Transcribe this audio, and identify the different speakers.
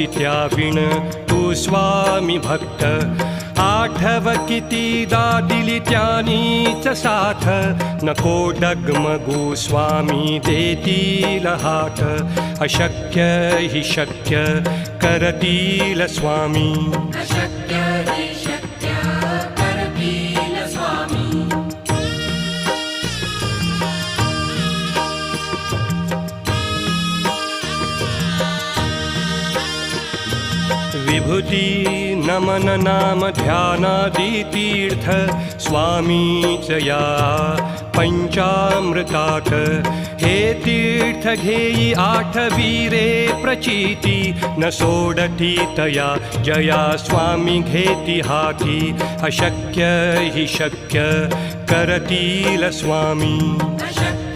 Speaker 1: त्याविण तू स्वामी भक्त आठव कितीदा दिली त्यानीच साथ नको डगमगू स्वामी देतील हात अशक्य हि शक्य करतील स्वामी
Speaker 2: अशक्य हि शक्य करतील स्वामी
Speaker 1: विभूती नमन नाम ध्यानादि तीर्थ स्वामीच या पंचामृतात हे तीर्थ घेई आठवीरे प्रचिती न सोडती तया जया स्वामी घेती हाती अशक्य हि शक्य करतील स्वामी
Speaker 2: अशक्य